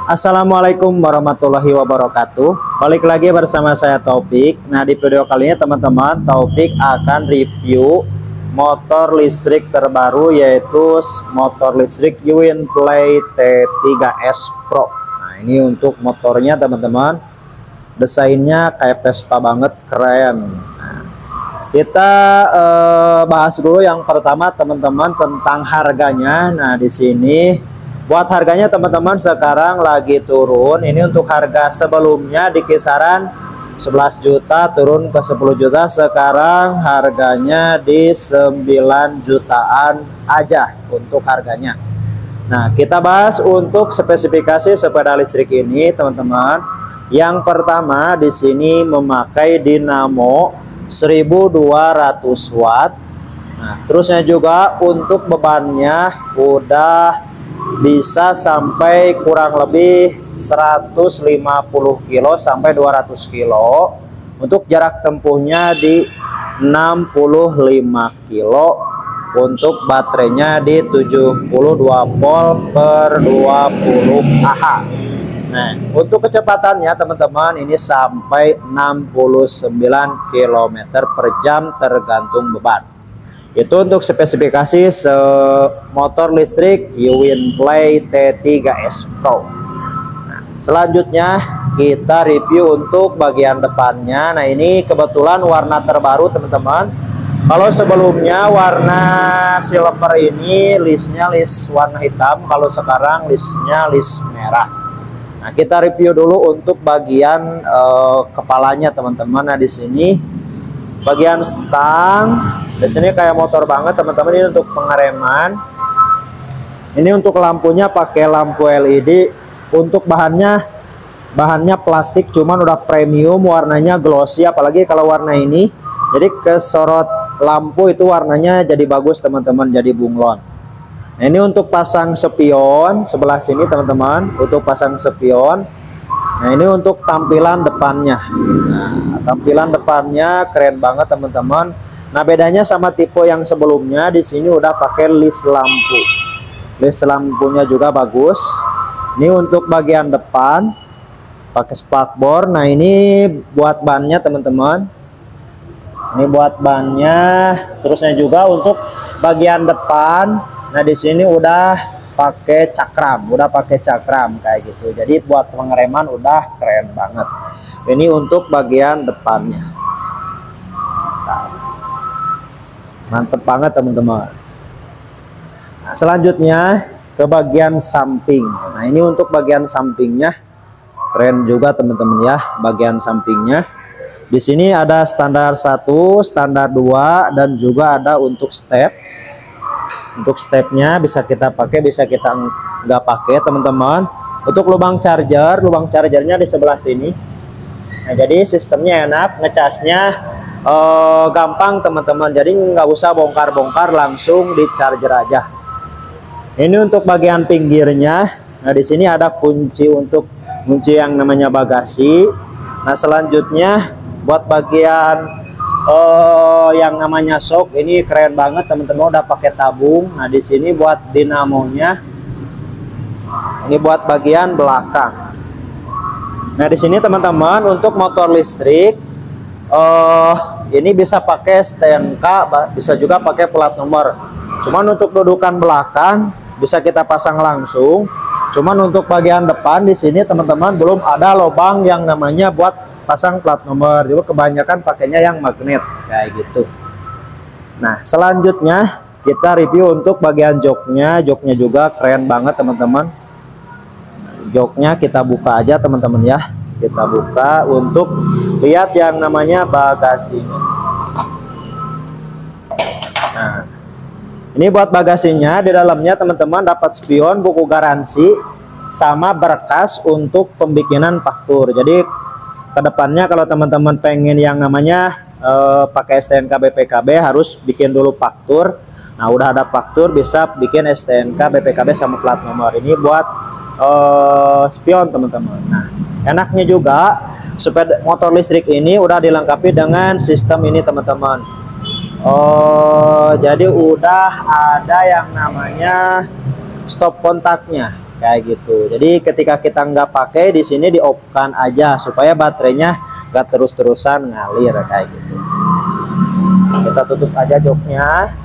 Assalamualaikum warahmatullahi wabarakatuh. Balik lagi bersama saya Taufik. Nah, di video kali ini teman-teman, Taufik akan review motor listrik terbaru, yaitu motor listrik Uwin-Play T3S Pro. Nah, ini untuk motornya teman-teman, desainnya kayak Vespa banget, keren. Nah, kita bahas dulu yang pertama teman-teman tentang harganya. Nah, di sini buat harganya teman-teman sekarang lagi turun. Ini untuk harga sebelumnya di kisaran 11 juta turun ke 10 juta. Sekarang harganya di 9 jutaan aja untuk harganya. Nah, kita bahas untuk spesifikasi sepeda listrik ini teman-teman. Yang pertama di sini memakai dinamo 1200 watt. Nah, terusnya juga untuk bebannya udah bisa sampai kurang lebih 150 kilo sampai 200 kilo. Untuk jarak tempuhnya di 65 kilo. Untuk baterainya di 72 volt per 20 Ah. Nah, untuk kecepatannya teman-teman ini sampai 69 km per jam tergantung beban. Itu untuk spesifikasi motor listrik Uwin-Play T3S Pro. Nah, selanjutnya kita review untuk bagian depannya. Nah, ini kebetulan warna terbaru teman-teman. Kalau sebelumnya warna silver ini listnya list warna hitam, kalau sekarang listnya list merah. Nah, kita review dulu untuk bagian kepalanya teman-teman. Nah, di sini bagian stang, di sini kayak motor banget teman-teman. Ini untuk pengereman. Ini untuk lampunya pakai lampu LED. Untuk bahannya plastik, cuman udah premium, warnanya glossy. Apalagi kalau warna ini, jadi kesorot lampu itu warnanya jadi bagus teman-teman, jadi bunglon. Nah, ini untuk pasang spion sebelah sini teman-teman, untuk pasang spion. Nah, ini untuk tampilan depannya. Nah, tampilan depannya keren banget teman-teman. Nah, bedanya sama tipe yang sebelumnya, di sini udah pakai list lampu. List lampunya juga bagus. Ini untuk bagian depan pakai spakbor. Nah, ini buat bannya teman-teman. Ini buat bannya. Terusnya juga untuk bagian depan. Nah, di sini udah pakai cakram, kayak gitu. Jadi buat pengereman udah keren banget. Ini untuk bagian depannya. Mantep banget teman-teman. Nah, selanjutnya ke bagian samping. Nah, ini untuk bagian sampingnya keren juga teman-teman ya, bagian sampingnya. Di sini ada standar 1, standar 2, dan juga ada untuk step. Untuk stepnya bisa kita pakai, bisa kita nggak pakai teman-teman. Untuk lubang chargernya di sebelah sini. Nah, jadi sistemnya enak, ngecasnya gampang teman-teman. Jadi nggak usah bongkar-bongkar, langsung di charger aja. Ini untuk bagian pinggirnya. Nah, di sini ada kunci untuk kunci yang namanya bagasi. Nah, selanjutnya buat bagian yang namanya shock, ini keren banget teman-teman, udah pakai tabung. Nah, di sini buat dinamonya, ini buat bagian belakang. Nah, di sini teman-teman untuk motor listrik ini bisa pakai STNK, bisa juga pakai plat nomor. Cuman untuk dudukan belakang bisa kita pasang langsung. Cuman untuk bagian depan di sini teman-teman belum ada lubang yang namanya buat pasang plat nomor. Juga kebanyakan pakainya yang magnet kayak gitu. Nah, selanjutnya kita review untuk bagian joknya. Joknya juga keren banget teman-teman. Joknya kita buka aja teman-teman ya. Kita buka untuk lihat yang namanya bagasinya. Nah, ini buat bagasinya. Di dalamnya teman-teman dapat spion, buku garansi, sama berkas untuk pembikinan faktur. Jadi kedepannya kalau teman-teman pengen yang namanya pakai STNK BPKB harus bikin dulu faktur. Nah, udah ada faktur bisa bikin STNK BPKB sama plat nomor. Ini buat spion teman-teman. Nah, enaknya juga sepeda motor listrik ini udah dilengkapi dengan sistem ini teman-teman. Jadi udah ada yang namanya stop kontaknya. kayak gitu. Jadi ketika kita nggak pakai di sini di off kan aja supaya baterainya nggak terus-terusan ngalir kayak gitu. Kita tutup aja joknya.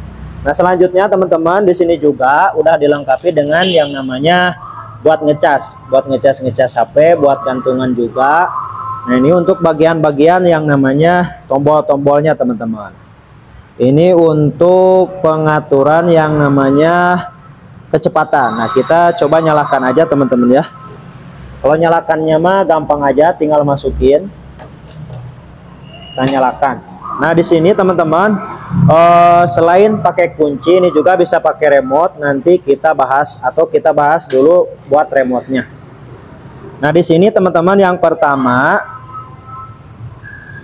Nah selanjutnya teman-teman di sini juga udah dilengkapi dengan yang namanya buat ngecas HP, buat gantungan juga. Nah ini untuk bagian-bagian yang namanya tombol-tombolnya teman-teman. Ini untuk pengaturan yang namanya kecepatan. Nah kita coba nyalakan aja teman-teman ya. Kalau nyalakannya mah gampang aja, tinggal masukin, kita nyalakan. Nah di sini teman-teman selain pakai kunci ini juga bisa pakai remote. Nanti kita bahas dulu buat remote-nya. Nah di sini teman-teman yang pertama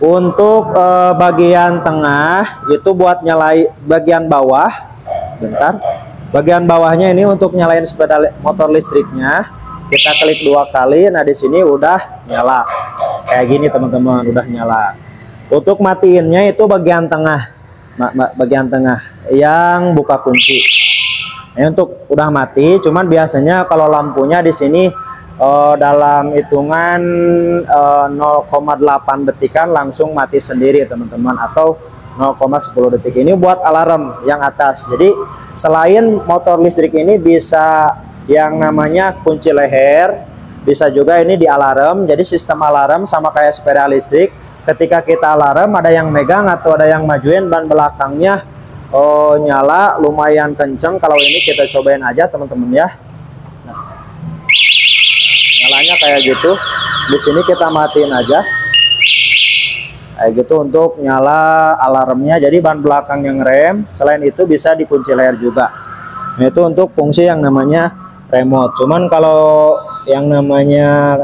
untuk bagian tengah itu buat nyalain bagian bawah. Bentar. Bagian bawahnya ini untuk nyalain sepeda motor listriknya. Kita klik 2 kali. Nah di sini udah nyala. Kayak gini teman-teman, udah nyala. Untuk matiinnya itu bagian tengah, bagian tengah yang buka kunci. Ini untuk udah mati. Cuman biasanya kalau lampunya di sini dalam hitungan 0,8 detikan langsung mati sendiri teman-teman, atau 0,10 detik. Ini buat alarm yang atas. Jadi selain motor listrik ini bisa yang namanya kunci leher, bisa juga ini di alarm. Jadi sistem alarm sama kayak sepeda listrik. Ketika kita alarm ada yang megang atau ada yang majuin ban belakangnya nyala lumayan kenceng. Kalau ini kita cobain aja teman-teman ya. Nah, nyalanya kayak gitu. Di sini kita matiin aja kayak gitu untuk nyala alarmnya. Jadi ban belakang yang rem. Selain itu bisa dikunci leher juga. Nah itu untuk fungsi yang namanya remote. Cuman kalau yang namanya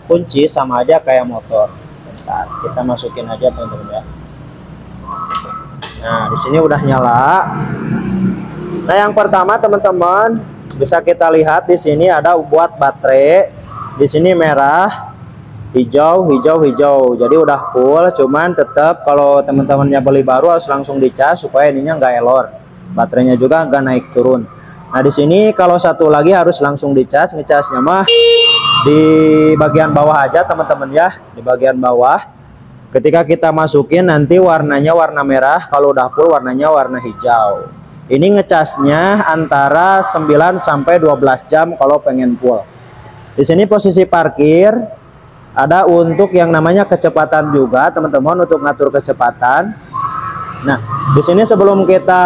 kunci sama aja kayak motor. Bentar, kita masukin aja teman-teman ya. Nah di sini udah nyala. Nah yang pertama teman-teman bisa kita lihat di sini ada buat baterai. Di sini merah, hijau, hijau, hijau. Jadi udah full. Cuman tetap kalau teman-temannya beli baru harus langsung dicas supaya ininya nggak error. Baterainya juga nggak naik turun. Nah di sini kalau satu lagi harus langsung dicas. Ngecasnya mah di bagian bawah aja teman-teman ya, di bagian bawah. Ketika kita masukin nanti warnanya warna merah, kalau udah full warnanya warna hijau. Ini ngecasnya antara 9 sampai 12 jam kalau pengen full. Di sini posisi parkir ada untuk yang namanya kecepatan juga teman-teman, untuk ngatur kecepatan. Nah di sini sebelum kita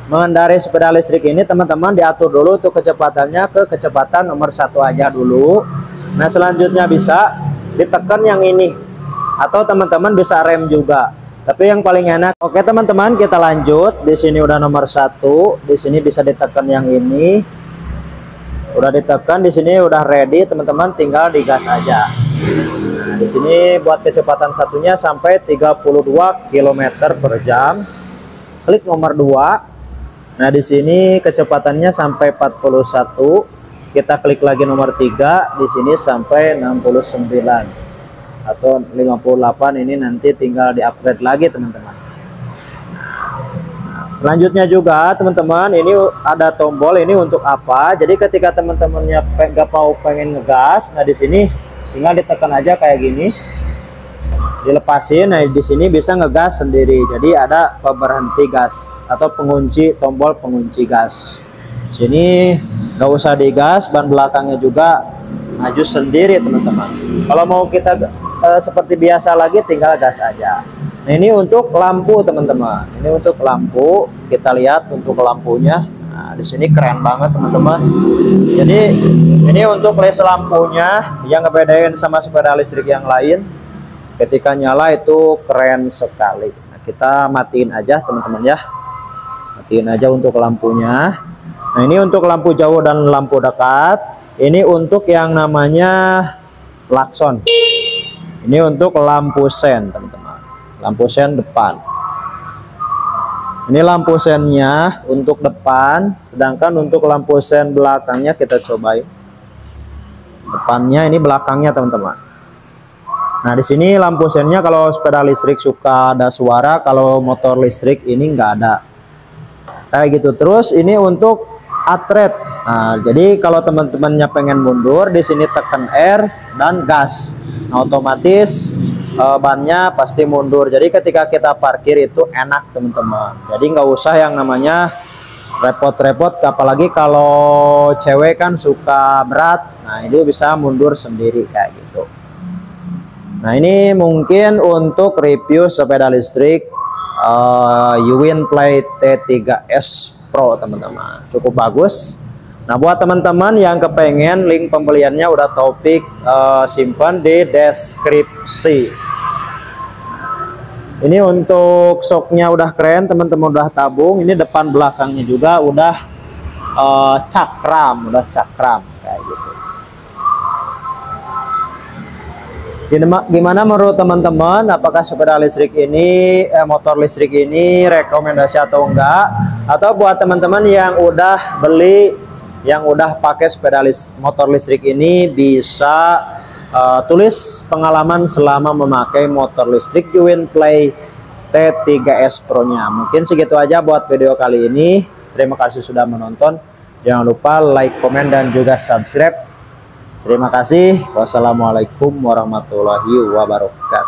mengendarai sepeda listrik ini teman-teman diatur dulu untuk kecepatannya ke kecepatan nomor 1 aja dulu. Nah selanjutnya bisa ditekan yang ini, atau teman-teman bisa rem juga, tapi yang paling enak. Oke teman-teman kita lanjut. Di sini udah nomor 1, di sini bisa ditekan yang ini, udah ditekan. Di sini udah ready teman-teman, tinggal digas aja. Nah di sini buat kecepatan satunya sampai 32 km per jam. Klik nomor 2. Nah di sini kecepatannya sampai 41. Kita klik lagi nomor 3. Di sini sampai 69 atau 58. Ini nanti tinggal di-upgrade lagi teman-teman. Nah, selanjutnya juga teman-teman ini ada tombol. Ini untuk apa? Jadi ketika teman-temannya nggak mau pengen ngegas, nah di sini tinggal ditekan aja kayak gini, dilepasin. Nah di sini bisa ngegas sendiri. Jadi ada pemberhenti gas atau pengunci, tombol pengunci gas. Sini nggak usah digas, ban belakangnya juga maju sendiri teman-teman. Kalau mau kita seperti biasa lagi tinggal gas aja. Nah ini untuk lampu teman-teman. Ini untuk lampu, kita lihat untuk lampunya. Nah di sini keren banget teman-teman. Jadi ini untuk les lampunya yang ngebedain sama sepeda listrik yang lain. Ketika nyala itu keren sekali. Nah, kita matiin aja teman-teman ya. Matiin aja untuk lampunya. Nah ini untuk lampu jauh dan lampu dekat. Ini untuk yang namanya klakson. Ini untuk lampu sen teman-teman. Lampu sen depan. Ini lampu sennya untuk depan. Sedangkan untuk lampu sen belakangnya kita cobain. Depannya ini belakangnya teman-teman. Nah di sini lampu sennya kalau sepeda listrik suka ada suara, kalau motor listrik ini enggak ada. Kayak gitu. Terus ini untuk atret. Nah, jadi kalau teman-temannya pengen mundur, di sini tekan R dan gas. Nah, otomatis bannya pasti mundur. Jadi ketika kita parkir itu enak teman-teman. Jadi nggak usah yang namanya repot-repot, apalagi kalau cewek kan suka berat. Nah, ini bisa mundur sendiri kayak gitu. Nah, ini mungkin untuk review sepeda listrik Uwin-Play T3S Pro teman-teman, cukup bagus. Nah, buat teman-teman yang kepengen, link pembeliannya udah Taufik simpan di deskripsi. Ini untuk shocknya udah keren teman-teman, udah tabung. Ini depan belakangnya juga udah cakram kayak gitu. Gimana menurut teman-teman, apakah sepeda listrik ini motor listrik ini rekomendasi atau enggak? Atau buat teman-teman yang udah beli, yang udah pakai sepeda motor listrik ini, bisa tulis pengalaman selama memakai motor listrik Uwin-Play T3S Pro nya. Mungkin segitu aja buat video kali ini. Terima kasih sudah menonton. Jangan lupa like, komen, dan juga subscribe. Terima kasih. Wassalamualaikum warahmatullahi wabarakatuh.